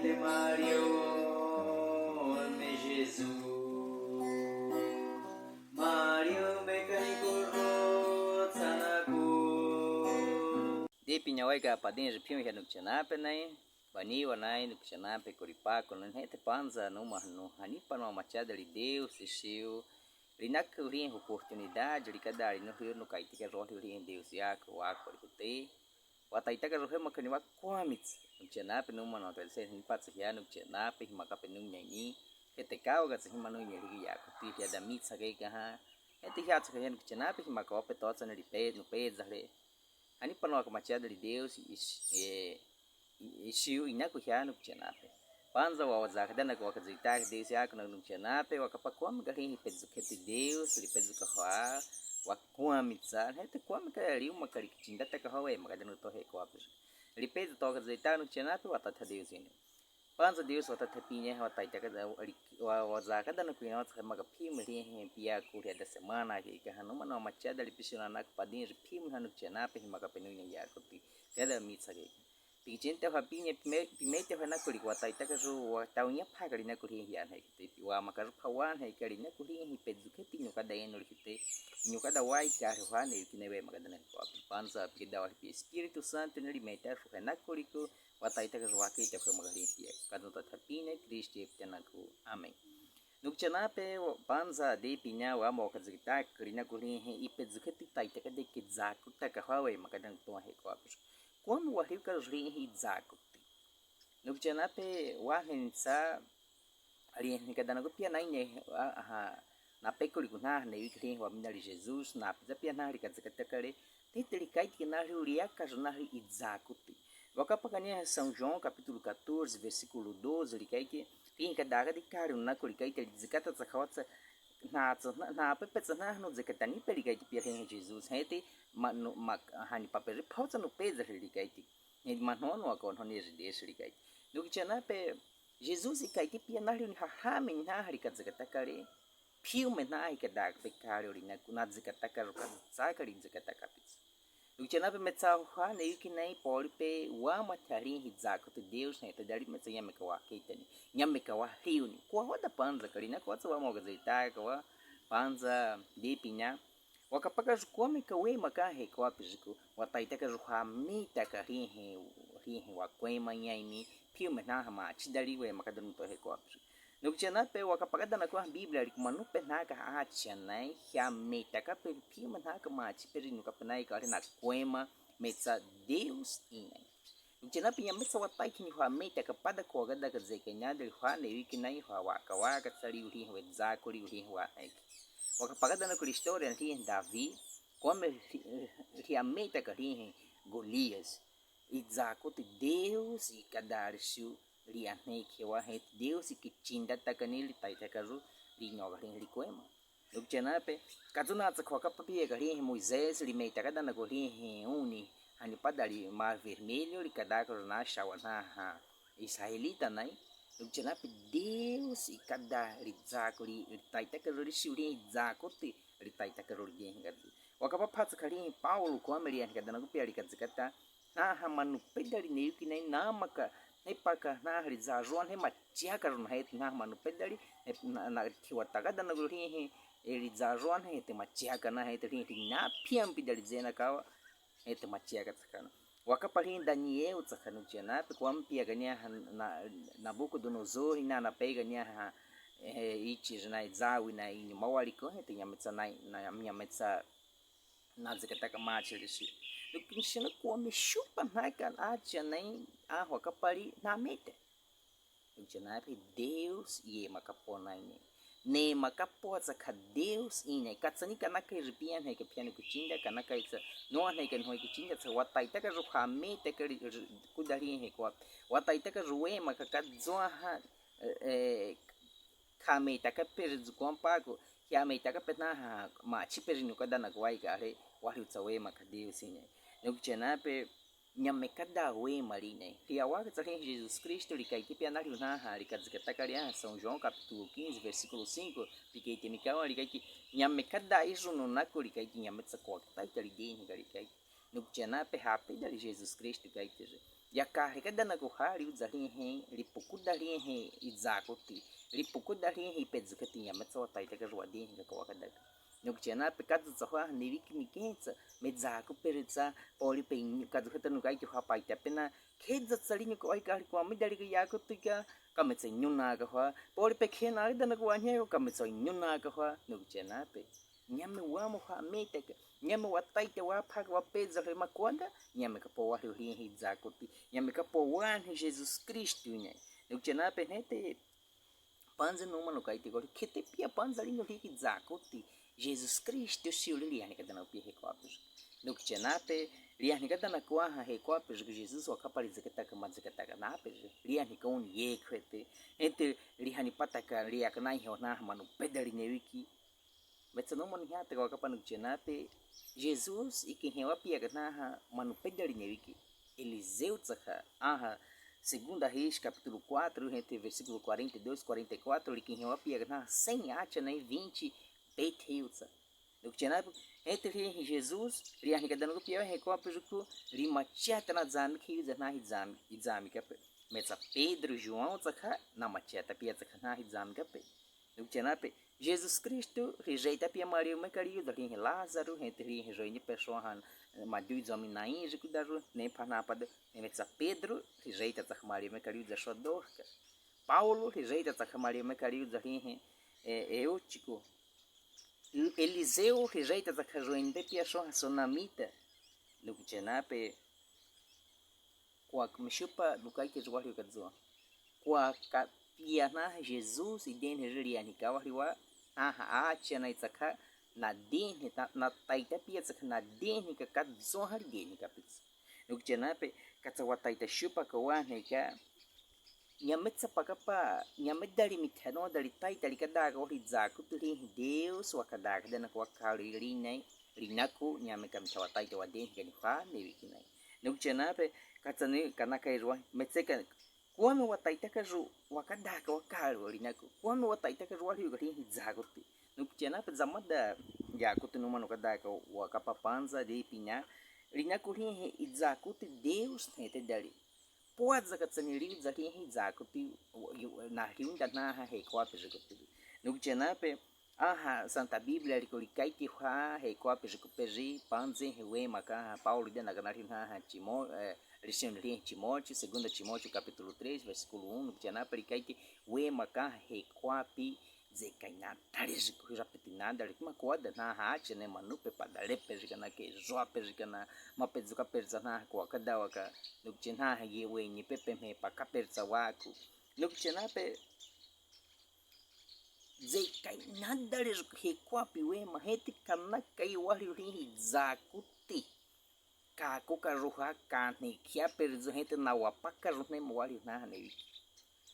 de Mario me Jesus Mario mecânico rotsanaku di pinyawai ka padin ripim ya nukchanap nai bani wanai nukchanap koripako nan hete panza no mahno hani pano machada de Deus siu rinak rin oportunidade de cada no rio no kaitika rohi rin Deus yako wako rite wataitaka rohe makani wa kwamits nukchanap no mano telse ni patsia nukchanap makape nunyanyi hete kao ga sihima no nyeri yako ti da mitsa ke ha hete ya tsaka nukchanap makape totsa no ripe no pezare ani pano ka machada de Deus isiu inaku ya nukchanape panza wa wazaka dana kwa kazitaka Deus yako na nukchanape wakapakwa mgahi pezukete Deus lipezuka ha wakwa mitsa hete kwa mkali umakali kichinda taka hawe makadano tohe kwa pes lipezu toka zitaka nukchanape watata Deus ine panza Deus watata pinya wataitaka wa wazaka dana kwa wataka magapim rihe pia kuria da semana ke hanuma na machada lipishona nak padin ripim hanukchanape magapenu yako ti kada mitsa ke Pijente hapinye pimete hana kuri wataitaka ru wataunya pagari na kuri hian hai kite wa makaru pawan hai kari na kuri hi pedzuketi nyukada eno kite nyukada wai ka hane kinewe magadana ko panza pida wa Espírito Santo ne limeta ru hana kuri ko wataitaka ru wake te ko magari hi kadon ta tapine Kristo tena ko amen nukchanape panza de pinya wa mo kazita kuri na kuri hi pedzuketi taitaka de kizaku taka hawe magadan to he ko quando o rio rin zakuti nukchanape wahensa ali kadana ko piana ine na pekoli kuna ne wikri wa minali Jesus na pizza piana ri kazakata kare titri kai que na ria na izakuti wakapakania São João capítulo 14 versículo 12 ri kai que tem kadara de caro na koli kai te zikata tsakawatsa na pepetsa na no zekatani pelikai te pia Jesus hete hani papel pausa no pesa ligaiti ele manono akon hones desse ligaiti do que tinha pe Jesus e caiti pia na rin ha men na hari kazakatakare piu men na ke dag pe kare ri na zakatakar ka sakari zakatakar pizza do que tinha pe metsa ha ne que nem poli pe wa matari hizako te Deus ne te dari metsa yame ka wa keitani yame ka wa riuni ko roda panza karina ko tsa wa mo gazaita ka wa panza de pinya wakapaka jukome kawe makahe kwa pijiku wataitaka juhamita ka rihe wa kwema nyaini pio menaha ma chidari we makadanu to he kwa pijiku nukchana pe wakapaka dana kwa Biblia likumanu pe naka achanai ya metaka pe pio menaka ma chiperi nukapenai ka na kwema metsa Deus inai nukchana pe yametsa wataiki ni hamita ka pada kwa gada ka zekenya de hwane wiki nai waka waka tsari uri we zakuri uri wa aiki wakapagada na história rihen Davi como realmente que rihen Golias e zakote Deus e kadarsiu riane que wa het Deus e que tinda takanili taitakaru rinyoga rihen likoema lukjanape katuna tsakwa kapapie ka rihen Moisés limeta kada na rihen uni hani padali mar vermelho li kadakaro na shawana ha israelita nai Nukchanape Deus e cada rizako ritaitaka ri shuri zako te ritaitaka ri gengazi wakapapatsa kali Paulo kwa meli kadana kupia likazikata na hamanu pedali ne yuki nei namaka ne paka na riza joan he matiaka ron het na manu pedali na kiwataka dana ri riza joan he te matiaka na het ri na piam pedali zena kawa het matiaka tsakana wakaparin Daniel tsakanu chanape kwa mpia gania na Nabucodonosor na pega nia ichi na izawi na ini mawali ko hete nyametsa na nyametsa na zakataka machilishi lukinshina kwa mishupa naka acha nai wakapari na mete chanape Deus ye makapona ini ne makapotsa ka Deus ine katsanika naka ripian he kapian kuchinda kanaka itsa no ne kan hoi kuchinda tsa wataitaka ru hamete ka kudari he kwa wataitaka ruwe makakadzwa ha kametaka perzu kompago yametaka petna ma chiperinu kadana kwai kare wali tsawe maka Deus ine nukchenape nyamekada we marine pia waka tsare Jesus Cristo likaiti pia na riuna likazikataka ria São João capítulo 15 versículo 5 likaiti mikawa likaiti nyamekada isu no nako likaiti nyametsa kwa taita lideni likaiti nukchenape hape da Jesus Cristo likaiti Yakari kadana ko hari uzahin ripukudarin he izakoti ripukudarin he pedzukati yamatsa wataita ka ruadin ka wakadaka nukchana pekatu tsahwa niviki mikensa medzako peretsa poli pe kadukata nukai ki hapaita pena khedza tsalinyo ko ai kari kwa midali ka yakotika kametsa nyuna ka hwa poli pe khena dana ko anya kametsa nyuna ka hwa nukchana pe nyame wamo ha meteka nyame wataita waphaka wapedza re makonda nyame kapo wa ri hi zakoti nyame kapo wan Jesus Cristo nya nukchana pe nete panza numa no kaite gori kete pia panza linho hi zakoti Jesus Cristo siuli liani kadana pia he kopos nukchana pe liani kadana kwa ha he kopos que Jesus wakapaliza kataka mazikataka na pe liani kaun yekwete ente liani pataka liakana hi ona manu pedali neviki Metsanoma ni hata kwa kapa nukchenate Jesus ikihewa pia kanaha manupedali nyewiki Eliseu tsaka aha segunda Reis capítulo 4 entre versículo 42 44 ikihewa pia kanaha 100 acha na 20 Bethilza nukchenate entre Jesus riani kadana pia recopa juku rimachata na zami kiza na hizami kape metsa Pedro João tsaka na machata pia tsaka na hizami kape nukchenate Jesus Cristo rejeita pia Maria Macario da rin Lázaro entre rin rejoine pessoa madiu zomi na inje kudaru nem panapada nemetsa Pedro rejeita ta Maria Macario da shodorka Paulo rejeita ta Maria Macario da rin Eutico Eliseu rejeita ta rejoine de pia sonamita no kuchenape kwa kumshupa lukai ke zuari kadzo kwa pia na Jesus idene riani kawariwa acha na itaka na deni na taita pia tsaka na deni ka kadzo har deni ka pits nukchenape katsawa taita shupa ka wane ka nyametsa pakapa nyamedali mithano dali taita likadaga ori zaku tuli Deus wakadaga dana kwa kali linai linaku nyameka mtawa taita wa deni ka nifa newikinai nukchenape katsani kanaka irwa metseka Kwame wataitaka ru wakadaka wakali walinako kwame wataitaka ru wali gari zagote nukchana pe zamada yakote numa no kadaka wakapapanza de pinya linako ri izakote Deus tete dali pode katsani ri zaki izakote na riunda na he kwape jakote nukchana pe aha Santa Bíblia likolikai ki ha he kwape jakope panze hewe maka Paulo de na ganari na Timo Timóteo, 2 Timóteo capítulo 3, versículo 1, no Tiana Pericaite, we maka hekwapi zekaina tariz kujapetinada likma koda na hache ne manupe padale pejikana ke joa pejikana mapezuka perzana kwa kadawaka nukchina ye we ni pepe me pakaperza waku nukchina pe zekaina dariz hekwapi we maheti kana kai wali ri zakuti Kakuka ruha kani kia perzo gente na wapaka ruhne mwali na nevi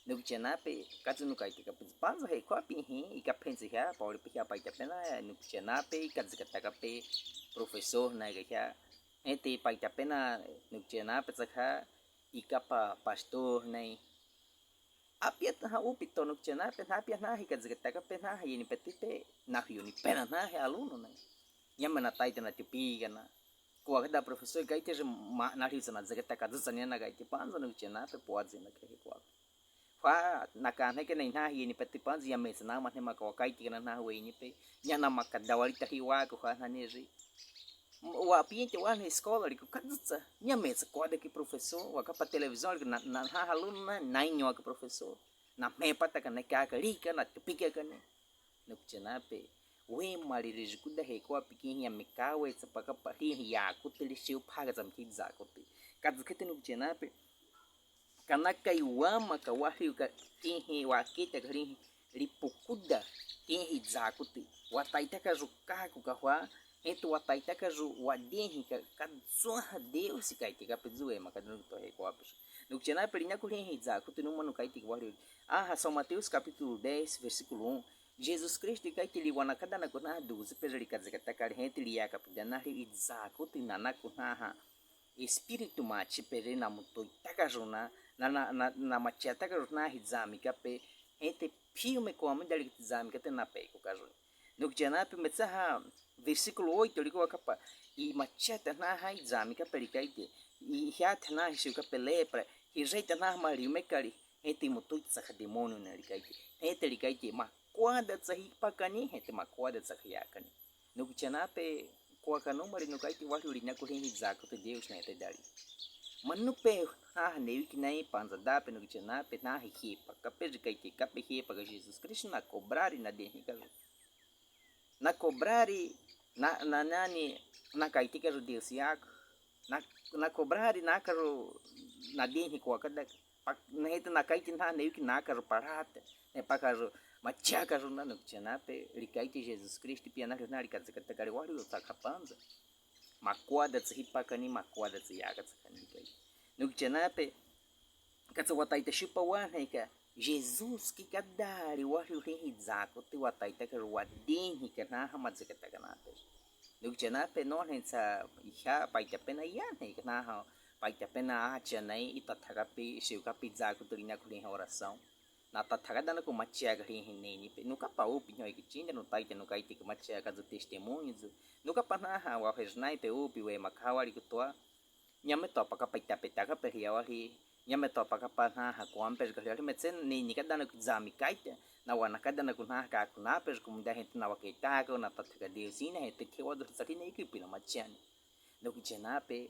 nukchenape katsunukai tika panza he kwa pinhi ikapenzi ha pauli pia paita pena nukchenape ikazikataka pe professor na ga gente paita pena nukchenape tsaka ikapa pastor nei apiat ha upito nukchenape na apia na ikazikataka pena yini petite na yuni pena na he aluno nei nyamana taita na tipiga na kwa da professor gaite na risa na zagata ka zanya na gaite panza no chena pe pode na ke kwa fa na ka ne ke na hi ni peti panza ya mes na ma ne ma ka kaite na na we ni pe nya na ma ka dawali ta hi wa ko na ne ri wa piente wa na escola ri ko kadza nya mes ko da ke professor wa ka pa televisão na ha aluno na nyo ka professor na me pata ka ne ka ri ka na tupike ka ne no chena pe we maririz kuda he ko pikin ya mikawe tsapaka pahi ya kuteli shiu paga zamki zakote kadzukete no chenape kanaka iwama ka wahi ka tinhi wa kita gari ripukuda tinhi zakote wataita ka ruka ku ka wa eto wataita ka ru wadenhi ka kadzoha Deus kaite ka pedzue makadno to he ko apes no chenape linya ku tinhi zakote no mano kaite ka wahi São Mateus capítulo 10 versículo 1 Jesus Cristo kaiti liwana kada na kuna 12 pejari kazakata kari henti liaka pudana ri idzako tinana kuna espírito mati pere na muto itakajuna na mati atakajuna hizami kape henti filme como dali hizami kate na pe ko kajo no janape metsaha versículo 8 liko kapa i machata na hizami kape kaite e hiata na hishuka pelepra hijeita na mari mekari hete mutuit sa demônio na likaiti hete likaiti makwada sa hipakani hete makwada sa yakani no kuchanape kwa kanumari no kaiti wali ulinya kuhingi zako te Deus na etedari manupe newiki na panza dape no kuchanape na hipa kapeji kaiti kape hipa ga Jesus Cristo na cobrari na denhika na cobrari na nani na kaiti ka Deus yako na cobrari na karo na denhi kwa kada na hita na kaiti na newiki na karo parata ne pakaro machaka na no kuchanape likaiti Jesus Cristo pia na likazakata kale wali utakapanza makwada tsihipakani makwada tsiyaga tsakanikai no kuchanape katsa wataita shipa waneka Jesus ki kadari wali uhizako ti wataita ka wadenhi kana hamadzakata kanate no kuchanape no hensa iha paita pena yana kana ha paita pena achanai itathagapi shiukapi zako tulinya kulinha oração na tathagada na kumachia gari hineni nunca pau pinho ikitinda no taita no kaiti kumachia kazo testemunhos nunca panaha wa resnai pe upi we makawari kutoa nyame topa kapaita petaka periawari nyame topa kapanaha kuamper gari metsen ni kada na kuzami kaita na wana kada na kunha ka kunaper kumda hente na wakaita ko na tathaga deusina hente kewa do sakina ikipina machiani no kichenape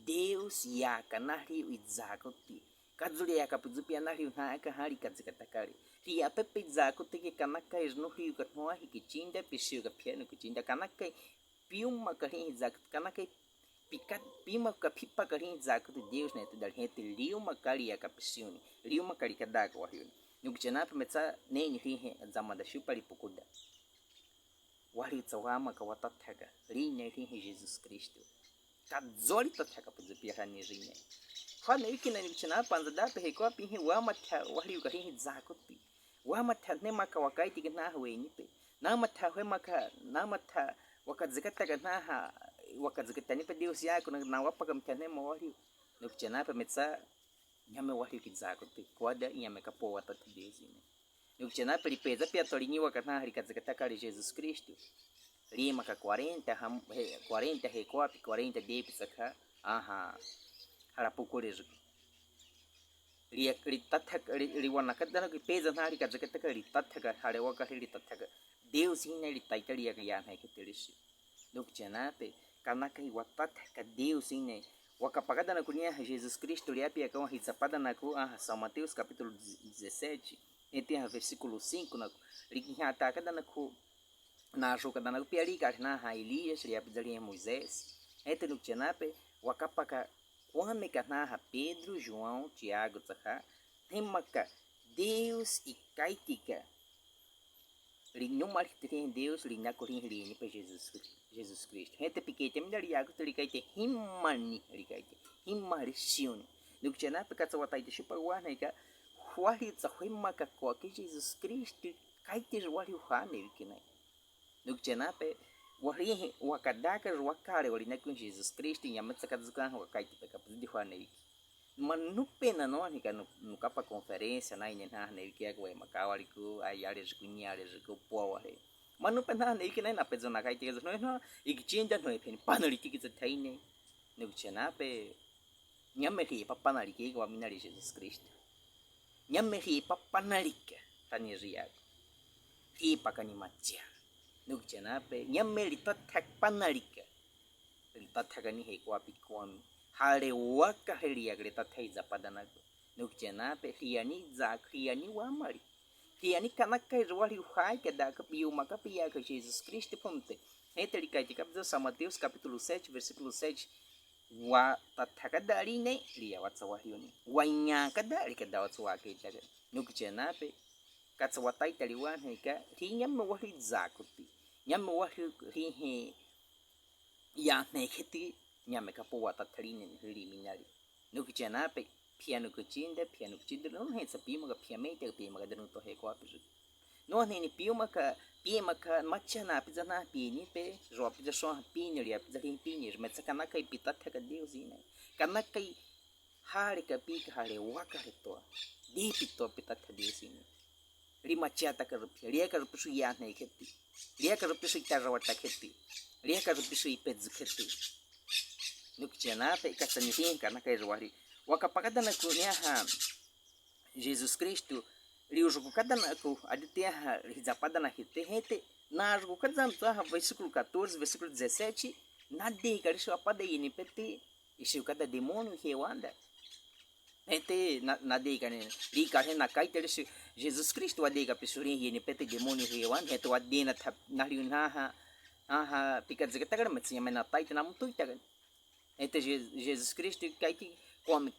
Deus yaka nari izako ti kadzuri yakapuzupia na riu na kahari kadzikatakari ria pepe zako teke kanaka no riu katnoa hikichinda pishiu kapiano kuchinda kanaka piuma karin zako kanaka pikat pima kapipa karin zako de Deus né tu dar rete riu makari yakapisiuni riu makari kadaka wa riu nukuchana pemetsa nem rihe zamada shupari pukuda wari tsawama kawatathaga rinya rihe Jesus Cristo kadzori tathaga puzupia hani rinya fana ikina ni chana panza dape he kwa pinhi wa matha wali ka hi zakuti wa matha ne maka wakaiti na hawe ni pe na matha we maka na matha wakazikata na ha wakazikata ni pe Deus yako na wapa kamtane mo wali no chana pa metsa nyame wali ki zakuti kwada nyame kapo watati Deus ni no chana pa lipeza pia tolinyi wakana halikazikata kali Jesus Cristo lima ka 40 he kwa 40 depi saka aha harapukurejo litathaka liwana kadana ki peza na likazakataka litathaka harewaka litathaka Deus ina litaitalia yana ikitelishi dokchanape kanaka iwatathaka Deus ina wakapagada na kunia Jesus Cristo liapia kama hitsapada na ku São Mateus capítulo 17 tem versículo 5 na likihataka na ku na joka na pia lika na Elias liapia Moisés dokchanape wakapaka Kwame kanaha Pedro, João, Tiago, tsaka temaka Deus e kaitika linho martirin Deus linha corin rini para Jesus Cristo hete piquete me daria algo telikaite himani likaite himarisione no que na pecata wataite chupa wana ika wali tsahimaka kwa Jesus Cristo kaite wali uhane wikinai no que na pe wari wakadaka wakare wali na com Jesus Cristo e amatsakazukan wakaiti peka pudi hwana wiki manupe na no nika no kapa conferência na ina na wiki ya kwa makawali ku ayare jikunyare jiku poare manupe na wiki na pezo na kaiti kezo no ikichinda no epeni panali tikitsa taine no kuchenape nyameri papanali ke kwa minali Jesus Cristo nyameri papanali ke taniria hi pakani machia no kuchenape nyame litathak panalika litathagani he kwa pikwami hale waka helia litathaiza padanako no kuchenape hiani za hiani wamari hiani kanaka irwali uhai kada kapiu makapia ka Jesus Cristo ponte hetelika tikapza São Mateus capítulo 7 versículo 7 wa tathakadari ne lia watsawahioni wanya kadari kada watswake itaga no kuchenape katsawatai taliwan heka hinyam wali zakuti nyame wahi rihe ya neketi nyame kapo watatarine liminari no kuchanape piano kuchinda no hensa pima ka piamete pima ka danu to he ko apisu no ni pima ka machana pizana pini pe ro pizza so pini ria pizza pini metsakana kai pitatha ka deusina kana kai hare ka pika hare waka reto di pito pitatha deusina lima chata ka rupia ria ka rupisu ya neketi ria ka rupisu itarawata keti ria ka rupisu ipezu keti nukchenate kasanihin kana kay ruari wakapakada na kunya ha Jesus Cristo liujuku kada na ku aditia ha rizapada na hete na juku kada ha versículo 14 versículo 17 na de karisho apada ini pete ishu kada demônio rewanda ete na de kane li kare na kai terisho Jesus Cristo adega pisurin ini pete demônio rewanda eto adena na riuna ha pikadzekata kada matsinha mena taita na mutuita ete Jesus Cristo kai ti come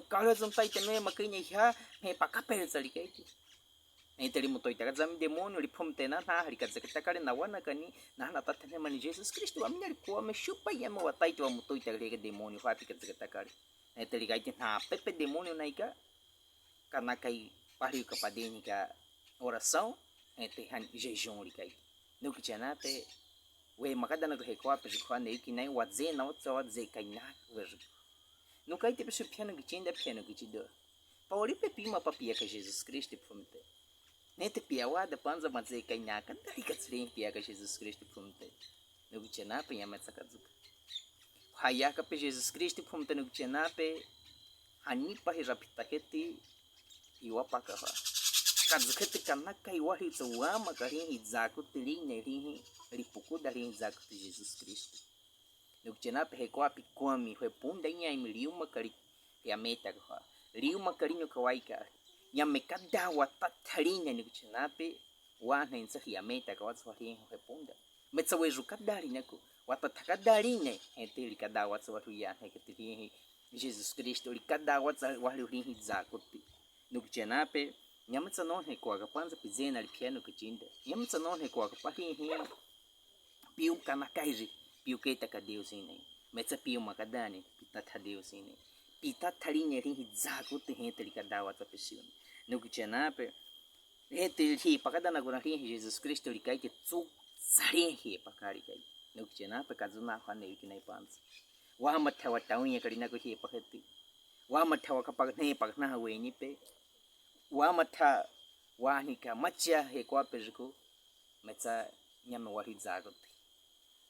cara zontai tenu makinya ha he pakapel sali kai ti ete li mutoita kada zam demônio li pomtena na rikadzekata kada na wana kani na tatane mani Jesus Cristo amina li come chupa yama watai tu mutoita kada demônio ha pikadzekata kada ete li kai ti na pepe demônio naika karena kai pariu kapadeni ka oração ete han jejum li kai no que janate we makada na kuhekwa pejikwa ne ki nai wadze na wadze kai na weju no kai te pesu piano piano gichido pauli pe pima papia ka Jesus Cristo pumte nete piawa da panza madze kai na kan dari ka tsrin pia ka Jesus Cristo pumte no que janate ya matsakazuka haya ka pe Jesus Cristo pumte no que janate hani pa hirapita keti iwa pakaha kadzukete kana kai wahi tsuama karin hizaku tiline rihi ripuku dari hizaku de Jesus Cristo no kchena pe ko api komi foi punda nya imliu makari ya meta ko liu makarinho kawaika nya mekada watatharine no kchena pe wa nensa ya meta ko watswari foi punda metsa weju kadari nako watathakadarine ente likada watswari ya heketi Jesus Cristo likada watswari rihi hizaku no kchena pe nyamtsa non he kwa kapanza pizena lipiano kuchinda nyamtsa non he kwa kapahi he piu kana kaiji piu keta ka Deus ine metsa piu makadani pitata Deus ine pitata line rin zaku te hente likadawa ta pesiun no kuchenape hete hi pakadana guna rin Jesus Cristo likai ke tsu sari he pakari kai no kuchenape kazuna khane ikinai panza wa mathawa taunya karina ko he pakati wa mathawa kapakne pakna we ni pe wa matha wa nika macha he kwa pejiko metsa nyame wari zagot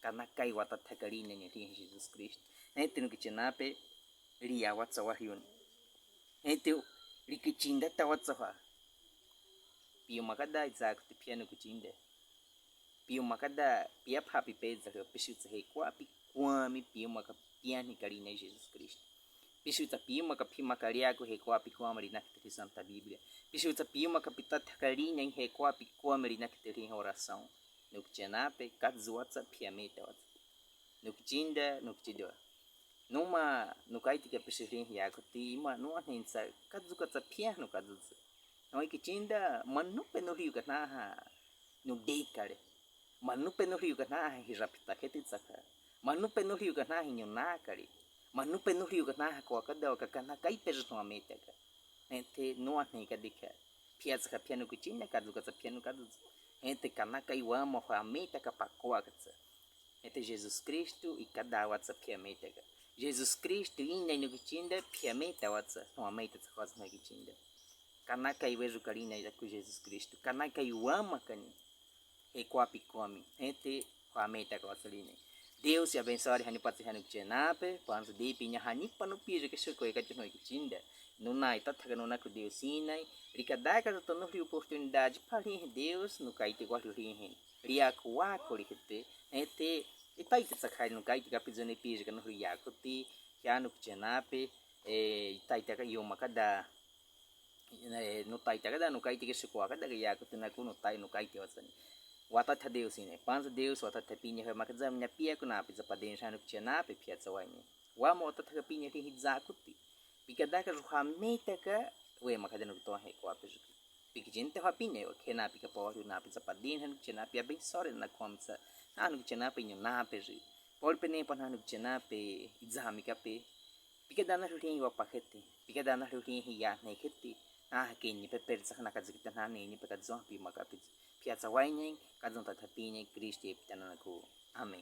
kana kai wata thakari ne Jesus Christ ente no kichenape ria watsa wahyun ente likichinda ta watsa fa piu makada zagot piano kuchinda piu makada pia papi peza ko pishutsa he kwa pi kwami piu makapiani kari ne Jesus Christ Pishuta pima kapima kariako hekwa pikwa marina kiteri Santa Bíblia. Pishuta pima kapita takarina hekwa pikwa marina kiteri oração. No kchenape katzuatsa piameta watsa. No kchinda no kchido. Numa no kaiti que pishirin yako ti ima no ahensa katzukatsa pia no kadzutsa. No ikchinda manupe no rio kanaha no dekare. Manupe no rio kanaha hirapita ketitsaka. Manupe no rio kanaha nyonakari. Manupe no rio kana ko kada kana kai pejo a meta ka ente no ane ka dika piazza ka piano kuchina ka duka sa piano ka ente kana kai wa mo fa meta ka pakoa ka ente Jesus Cristo e cada watsa pia meta ka Jesus Cristo inda no kuchinda pia meta watsa no meta sa quase na kuchinda kana kai vejo karina ya ku Jesus Cristo kana kai wa makani e kwa pikomi ente kwa meta ka watsaline Deus te abençoe hani pati hani kuchenape panzo de pinya hani panu pije que se coi katino kichinda no nai tataka no naku Deus sinai ricadaca to no rio oportunidade para Deus no caite guardo rin ria kwa korikete ete itaite sakai no caite kapizone pije que no ria koti ya no kuchenape itaite ka yoma kada no taite kada no caite que se kwa kada ya kutina kuno tai no caite wasani Watata Deus ine panza Deus watata pinya he makazam nya pia kuna pizza padensha no kuchena pe pia tsawaini wama watata pinya ri hizakuti pikadaka ruhameta ka we makadeno to he kwa peju pikijente ha pinya o kena pika poru na pizza padensha no kuchena pia bem sore na komsa anu kuchena pe nyo na peju por pene pana no kuchena pe izamika pe pikadana ri wa pakete pikadana ri ya ne keti kenyi pe perza kana kazikita na ne ni pe kadzon pi makapit Piazza Waining, Kazon Tatapine, Christi, Pitananaku. Amém.